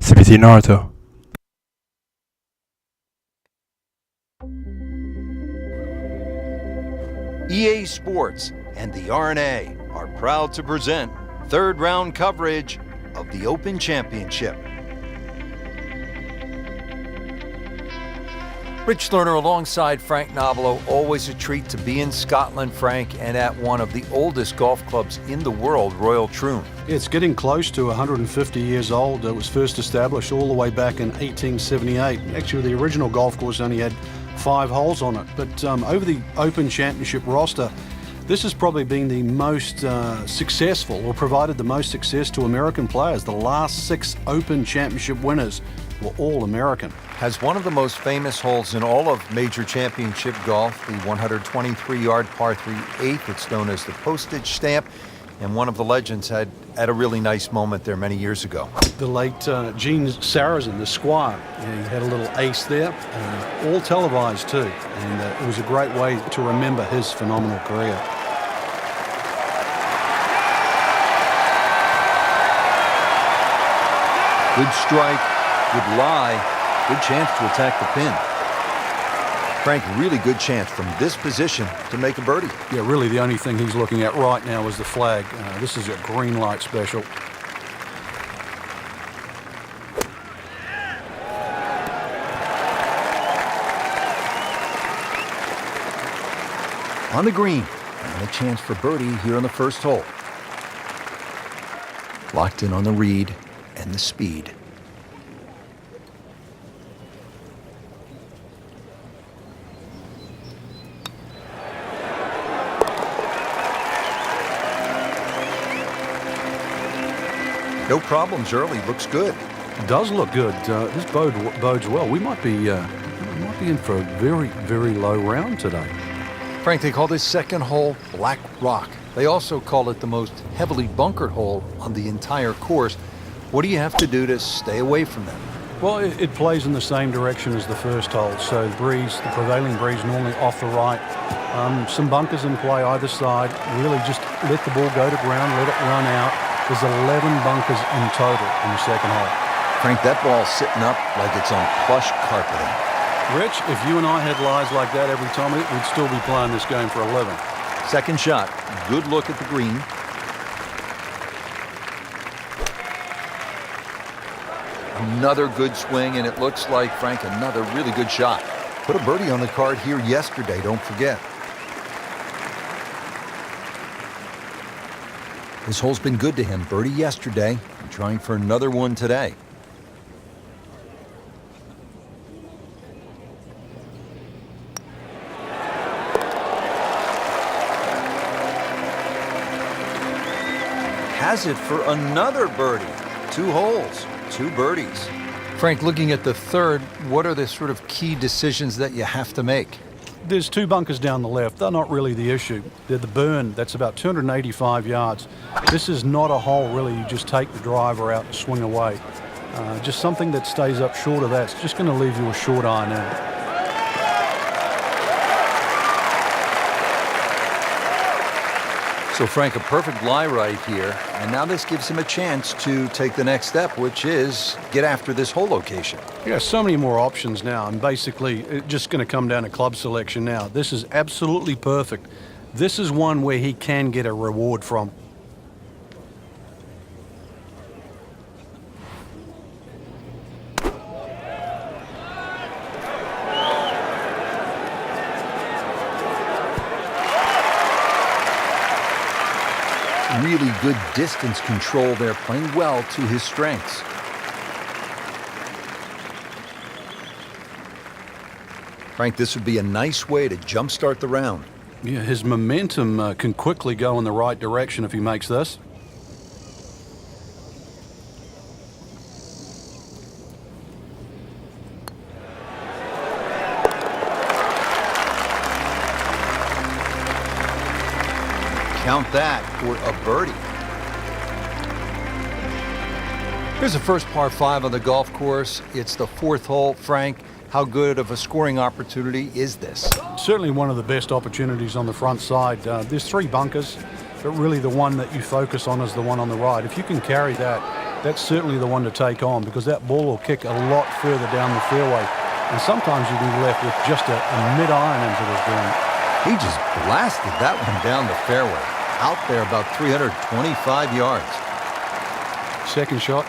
CBC Naruto. EA Sports and the R&A are proud to present third round coverage of the Open Championship. Rich Lerner alongside Frank Nobilo. Always a treat to be in Scotland, Frank, and at one of the oldest golf clubs in the world, Royal Troon. It's getting close to 150 years old. It was first established all the way back in 1878. Actually, the original golf course only had 5 holes on it. But over the Open Championship roster, this has probably been the most successful, or provided the most success to American players. The last 6 Open Championship winners were all American. Has one of the most famous holes in all of major championship golf, the 123-yard par 3 8th. It's known as the postage stamp, and one of the legends had a really nice moment there many years ago. The late Gene Sarazen, the Squire, he had a little ace there, all televised too, and it was a great way to remember his phenomenal career. Good strike, good lie. Good chance to attack the pin. Frank, really good chance from this position to make a birdie. Yeah, really the only thing he's looking at right now is the flag. This is a green light special. On the green, and a chance for birdie here on the first hole. Locked in on the read and the speed. No problems early. Looks good. It does look good. This bodes well. We might be in for a very, very low round today. Frank, they call this second hole Black Rock. They also call it the most heavily bunkered hole on the entire course. What do you have to do to stay away from them? Well, it plays in the same direction as the first hole. So the prevailing breeze normally off the right. Some bunkers in play either side. Really just let the ball go to ground, let it run out. There's 11 bunkers in total in the second hole. Frank, that ball's sitting up like it's on plush carpeting. Rich, if you and I had lies like that every time, we'd still be playing this game for 11. Second shot. Good look at the green. Another good swing, and it looks like, Frank, another really good shot. Put a birdie on the card here yesterday, don't forget. This hole's been good to him. Birdie yesterday, and trying for another one today. Has it for another birdie. 2 holes, 2 birdies. Frank, looking at the third, what are the sort of key decisions that you have to make? There's 2 bunkers down the left. They're not really the issue. They're the burn. That's about 285 yards. This is not a hole, really. You just take the driver out and swing away. Just something that stays up short of that. It's just going to leave you a short iron in. So, Frank, a perfect lie right here. And now this gives him a chance to take the next step, which is get after this hole location. Yeah, so many more options now, and basically it's just going to come down to club selection now. This is absolutely perfect. This is one where he can get a reward from. Really good distance control there, playing well to his strengths. Frank, this would be a nice way to jumpstart the round. Yeah, his momentum can quickly go in the right direction if he makes this. Count that for a birdie. Here's the first par 5 on the golf course. It's the 4th hole. Frank, how good of a scoring opportunity is this? Certainly one of the best opportunities on the front side. There's 3 bunkers, but really the one that you focus on is the one on the right. If you can carry that, that's certainly the one to take on, because that ball will kick a lot further down the fairway. And sometimes you'll be left with just a mid-iron into this green. He just blasted that one down the fairway. Out there about 325 yards. Second shot.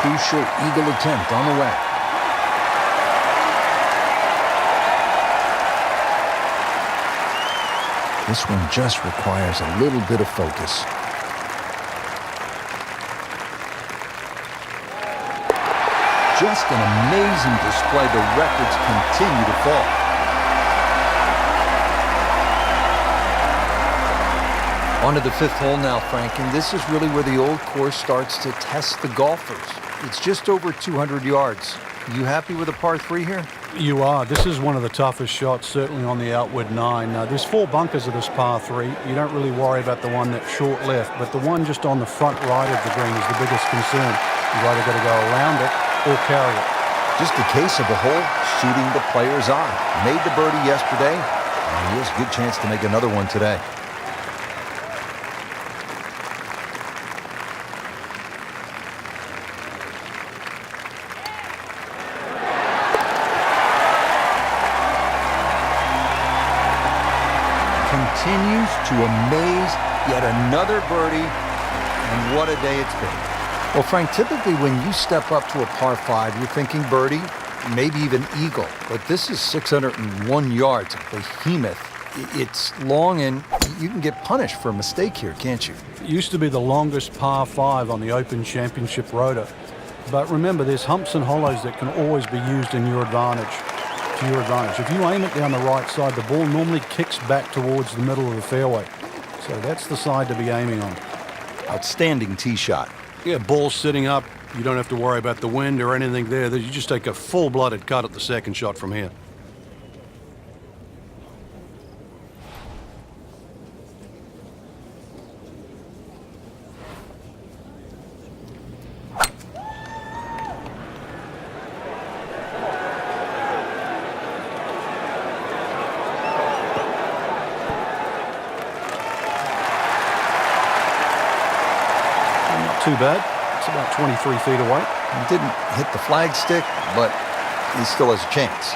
Crucial eagle attempt on the way. This one just requires a little bit of focus. Just an amazing display. The records continue to fall. On to the fifth hole now, Frank, and this is really where the old course starts to test the golfers. It's just over 200 yards. You happy with a par 3 here? You are. This is one of the toughest shots, certainly on the outward 9. There's 4 bunkers of this par 3. You don't really worry about the one that's short left, but the one just on the front right of the green is the biggest concern. You've either got to go around it or carry it. Just a case of a hole suiting the player's eye. Made the birdie yesterday, and he has a good chance to make another one today. Continues to amaze, yet another birdie, and what a day it's been. Well, Frank, typically when you step up to a par 5, you're thinking birdie, maybe even eagle. But this is 601 yards, a behemoth. It's long, and you can get punished for a mistake here, can't you? It used to be the longest par 5 on the Open Championship Rota. But remember, there's humps and hollows that can always be used in your advantage. To your advantage. If you aim it down the right side, the ball normally kicks back towards the middle of the fairway. So that's the side to be aiming on. Outstanding tee shot. Yeah, ball sitting up. You don't have to worry about the wind or anything there. You just take a full-blooded cut at the second shot from here. Too bad. It's about 23 feet away. He didn't hit the flagstick, but he still has a chance.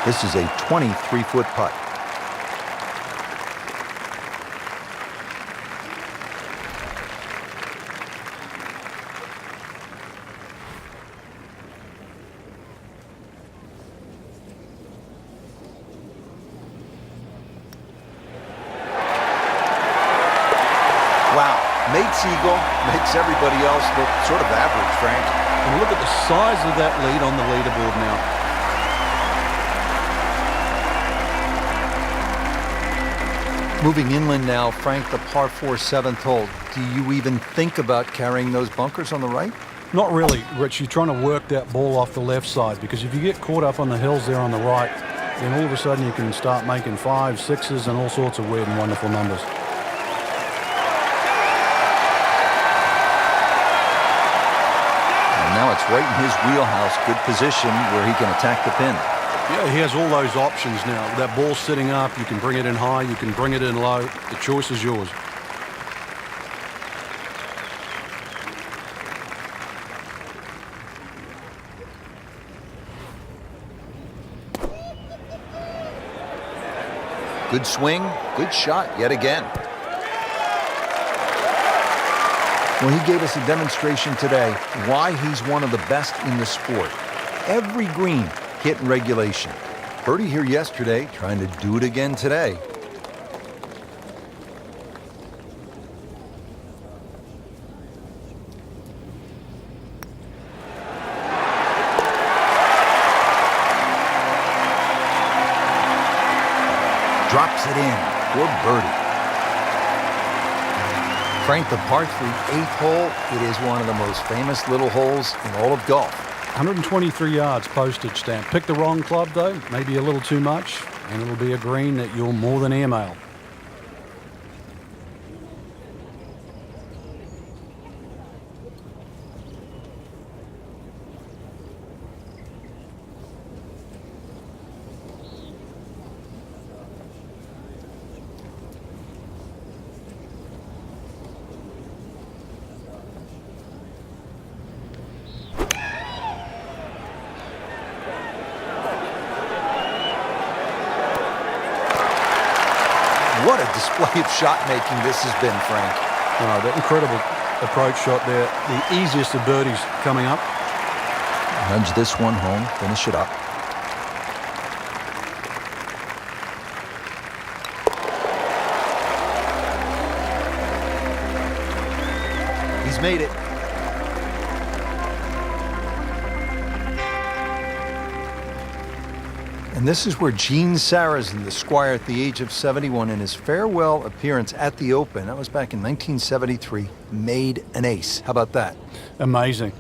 This is a 23-foot putt. Wow. Nate Siegel makes everybody else look sort of average, Frank. And look at the size of that lead on the leaderboard now. Moving inland now, Frank, the par 4 7th hole. Do you even think about carrying those bunkers on the right? Not really, Rich. You're trying to work that ball off the left side, because if you get caught up on the hills there on the right, then all of a sudden you can start making 5s, 6s, and all sorts of weird and wonderful numbers. Now it's right in his wheelhouse, good position where he can attack the pin. Yeah, he has all those options now. That ball sitting up, you can bring it in high, you can bring it in low. The choice is yours. Good swing, good shot yet again. Well, he gave us a demonstration today why he's one of the best in the sport. Every green hit in regulation. Birdie here yesterday, trying to do it again today. Drops it in for birdie. Frank, the par 3 8th hole, it is one of the most famous little holes in all of golf. 123 yards postage stamp. Pick the wrong club, though, maybe a little too much, and it'll be a green that you'll more than airmail. What a display of shot making this has been, Frank. That incredible approach shot there. The easiest of birdies coming up. Nudge this one home, finish it up. He's made it. And this is where Gene Sarazen, the squire at the age of 71, in his farewell appearance at the Open, that was back in 1973, made an ace. How about that? Amazing.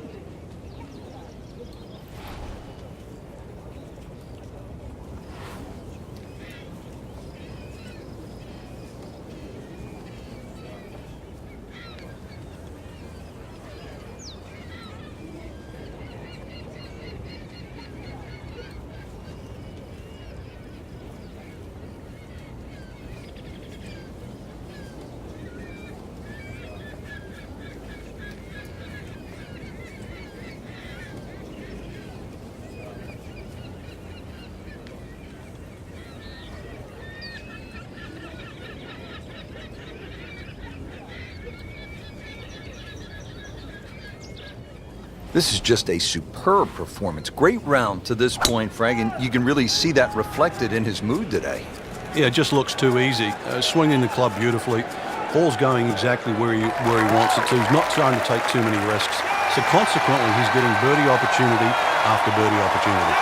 This is just a superb performance. Great round to this point, Frank, and you can really see that reflected in his mood today. Yeah, it just looks too easy. Swinging the club beautifully. Ball's going exactly where he wants it to. He's not trying to take too many risks. So consequently, he's getting birdie opportunity after birdie opportunity.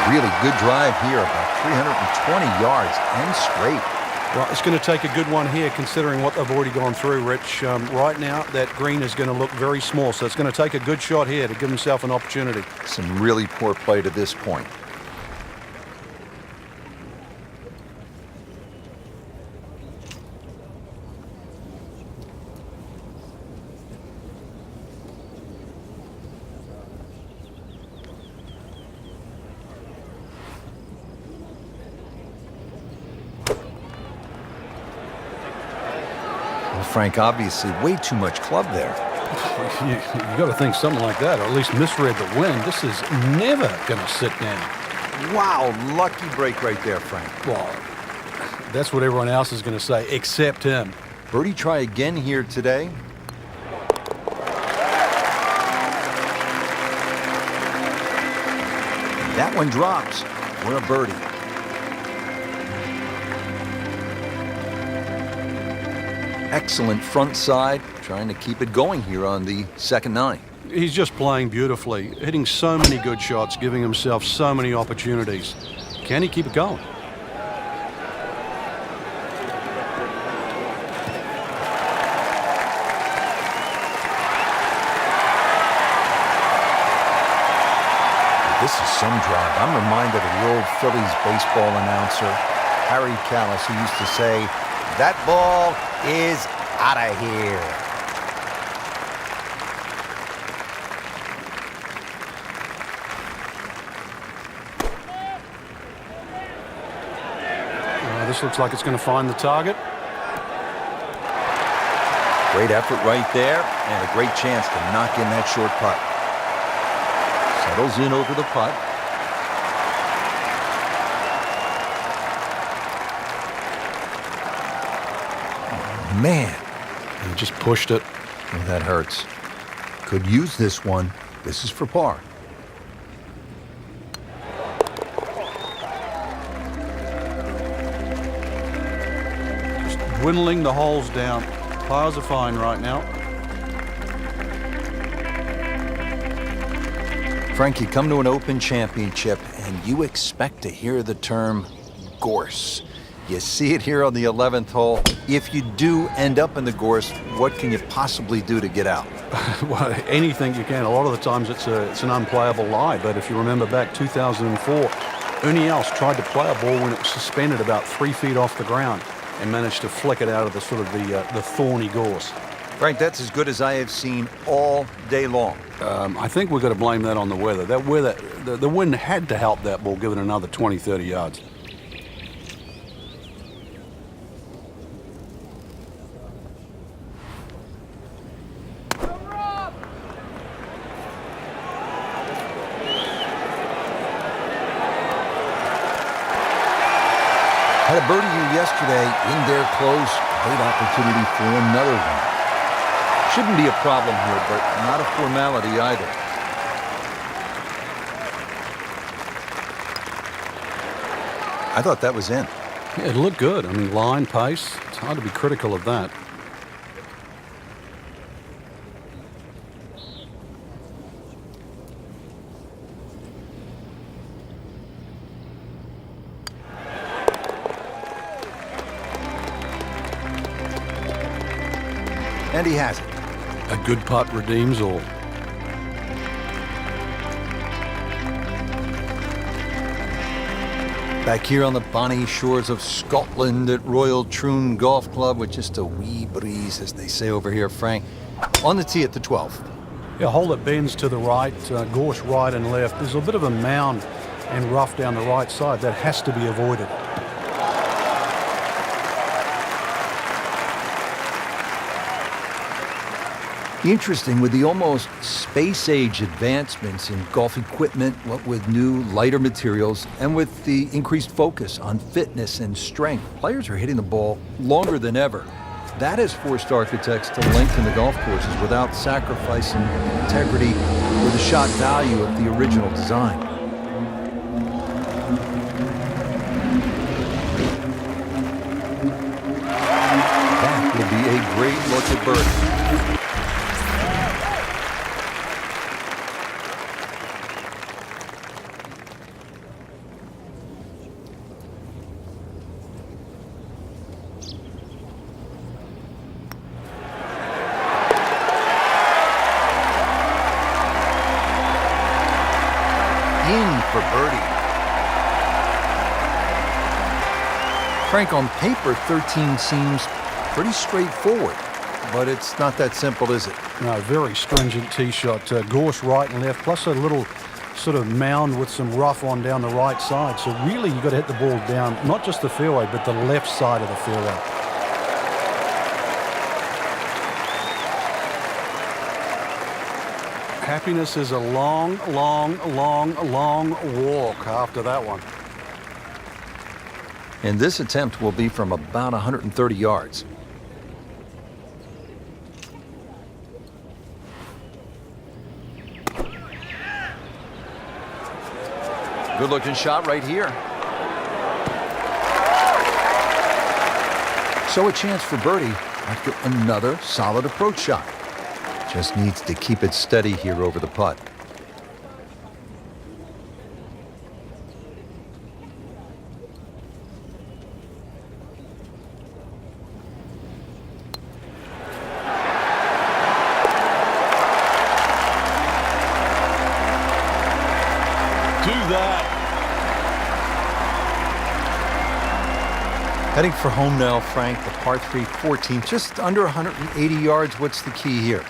Really good drive here, about 320 yards and straight. Well, it's going to take a good one here considering what they've already gone through, Rich. Right now, that green is going to look very small, so it's going to take a good shot here to give himself an opportunity. Some really poor play to this point. Frank, obviously way too much club there. You got to think something like that, or at least misread the wind. This is never going to sit down. Wow, lucky break right there, Frank. Well, that's what everyone else is going to say, except him. Birdie try again here today. That one drops for a birdie. Excellent front side, trying to keep it going here on the second nine. He's just playing beautifully, hitting so many good shots, giving himself so many opportunities. Can he keep it going? This is some drive. I'm reminded of the old Phillies baseball announcer, Harry Callis, who used to say, "That ball is out of here." This looks like it's going to find the target. Great effort right there, and a great chance to knock in that short putt. Settles in over the putt. Man, He just pushed it. oh, that hurts. Could use this one. This is for par. Just dwindling the holes down. Pars are fine right now. Frank, you come to an Open Championship and you expect to hear the term gorse. You see it here on the 11th hole. If you do end up in the gorse, what can you possibly do to get out? Well, anything you can. A lot of the times it's an unplayable lie, but if you remember back 2004, Ernie Els tried to play a ball when it was suspended about 3 feet off the ground and managed to flick it out of the sort of the thorny gorse. Frank, that's as good as I have seen all day long. I think we've got to blame that on the weather. That weather, the wind had to help that ball give it another 20, 30 yards. Had a birdie here yesterday in their close. Great opportunity for another one. Shouldn't be a problem here, but not a formality either. I thought that was in. Yeah, it looked good. I mean, line, pace. It's hard to be critical of that. And he has it. A good putt redeems all. Back here on the bonny shores of Scotland at Royal Troon Golf Club with just a wee breeze, as they say over here, Frank. On the tee at the 12th. Yeah, hole that bends to the right, gorse right and left. There's a bit of a mound and rough down the right side. That has to be avoided. Interesting, with the almost space-age advancements in golf equipment, what with new, lighter materials, and with the increased focus on fitness and strength, players are hitting the ball longer than ever. That has forced architects to lengthen the golf courses without sacrificing integrity or the shot value of the original design. That will be a great look at birdie. In for birdie. Frank, on paper, 13 seems pretty straightforward, but it's not that simple, is it? No, very stringent tee shot. Gorse right and left, plus a little sort of mound with some rough on down the right side. So really, you've got to hit the ball down, not just the fairway, but the left side of the fairway. Happiness is a long, long, long, long walk after that one. And this attempt will be from about 130 yards. Good looking shot right here. So a chance for birdie after another solid approach shot. Just needs to keep it steady here over the putt. Do that. Heading for home now, Frank, the par 3 14, just under 180 yards. What's the key here?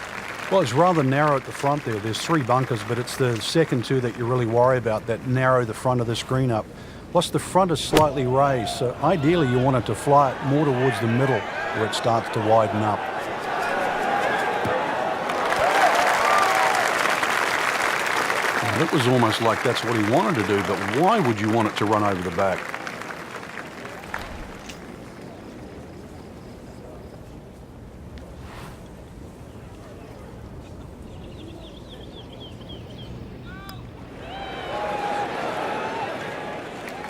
Well, it's rather narrow at the front there. There's 3 bunkers, but it's the second 2 that you really worry about that narrow the front of the screen up. Plus, the front is slightly raised, so ideally you want it to fly it more towards the middle where it starts to widen up. Now, it was almost like that's what he wanted to do, but why would you want it to run over the back?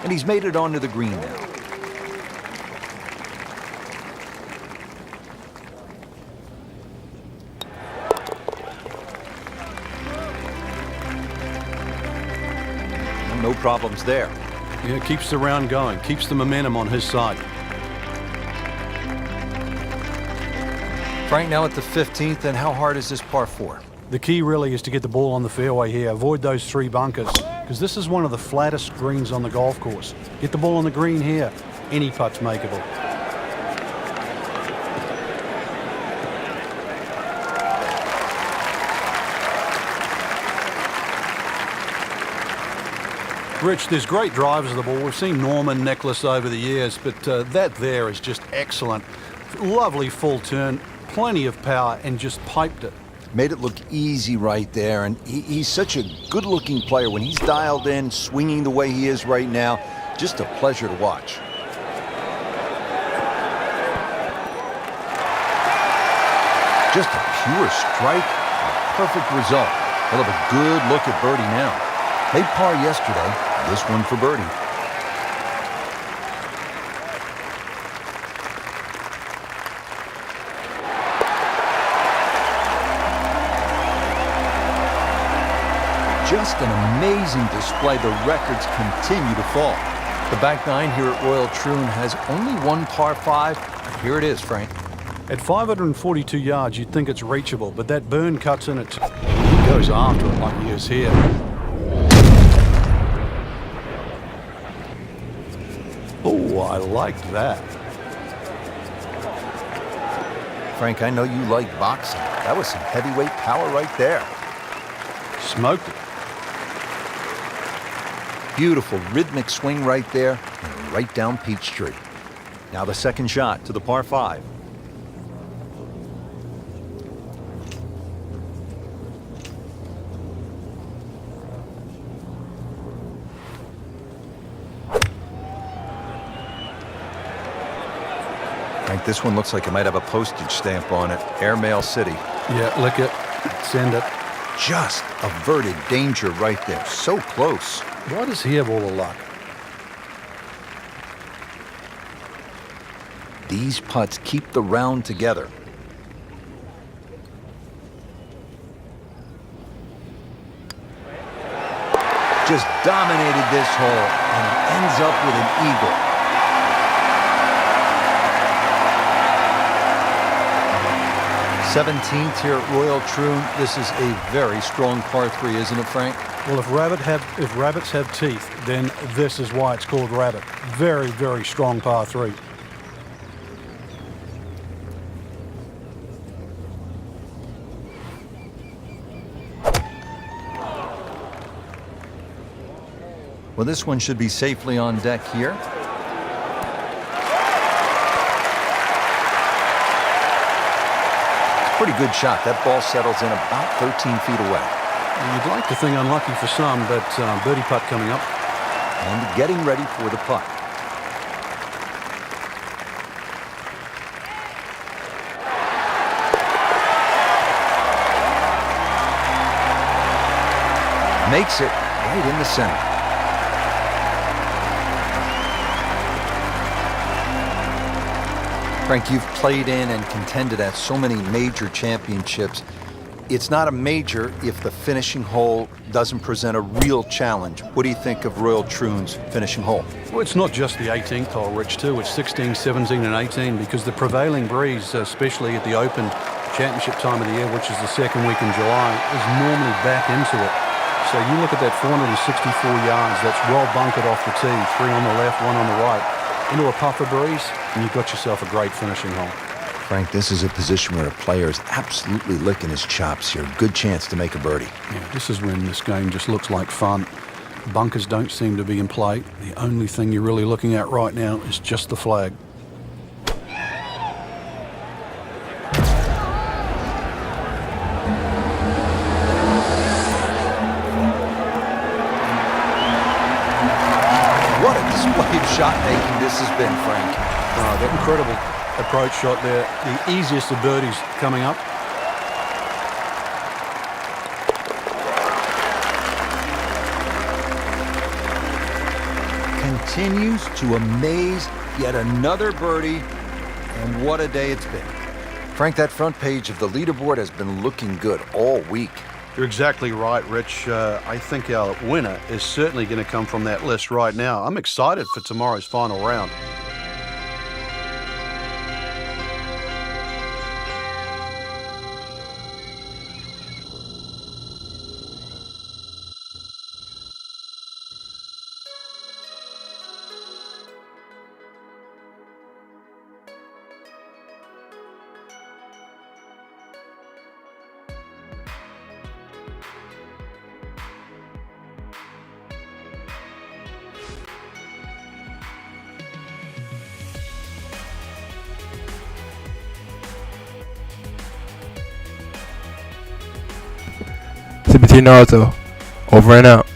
And he's made it onto the green now. No problems there. Yeah, keeps the round going, keeps the momentum on his side. Frank, now at the 15th, and how hard is this par 4? The key really is to get the ball on the fairway here. Avoid those 3 bunkers, because this is one of the flattest greens on the golf course. Get the ball on the green here. Any putt's makeable. Rich, there's great drivers of the ball. We've seen Norman, Nicklaus over the years, but that there is just excellent. Lovely full turn, plenty of power, and just piped it. Made it look easy right there, and he's such a good-looking player. When he's dialed in, swinging the way he is right now, just a pleasure to watch. Just a pure strike, a perfect result. He'll have a good look at birdie now. Made par yesterday, this one for birdie. Just an amazing display. The records continue to fall. The back nine here at Royal Troon has only one par 5. Here it is, Frank. At 542 yards, you'd think it's reachable, but that burn cuts in it. He goes after it like he is here. Oh, I like that. Frank, I know you like boxing. That was some heavyweight power right there. Smoked it. Beautiful rhythmic swing right there and right down Peachtree. Now the second shot to the par 5. Frank, this one looks like it might have a postage stamp on it. Airmail City. Yeah, lick it. Send it. Just averted danger right there. So close. Why does he have all the luck? These putts keep the round together. Just dominated this hole and ends up with an eagle. 17th here at Royal Troon. This is a very strong par 3, isn't it, Frank? Well, if rabbits have teeth, then this is why it's called rabbit. Very, very strong par 3. Well, this one should be safely on deck here. Pretty good shot. That ball settles in about 13 feet away. You'd like to think unlucky for some, but birdie putt coming up. And getting ready for the putt. Makes it right in the center. Frank, you've played in and contended at so many major championships. It's not a major if the finishing hole doesn't present a real challenge. What do you think of Royal Troon's finishing hole? Well, it's not just the 18th hole, Rich, too. It's 16, 17, and 18 because the prevailing breeze, especially at the Open Championship time of the year, which is the second week in July, is normally back into it. So you look at that 464 yards, that's well bunkered off the tee, 3 on the left, 1 on the right, into a puffer breeze, and you've got yourself a great finishing hole. Frank, this is a position where a player is absolutely licking his chops here. Good chance to make a birdie. Yeah, this is when this game just looks like fun. Bunkers don't seem to be in play. The only thing you're really looking at right now is just the flag. What a display of shot making this has been, Frank. That incredible approach shot there. The easiest of birdies coming up. Continues to amaze. Yet another birdie. And what a day it's been. Frank, that front page of the leaderboard has been looking good all week. You're exactly right, Rich. I think our winner is certainly going to come from that list right now. I'm excited for tomorrow's final round. CBT Naruto, over and out.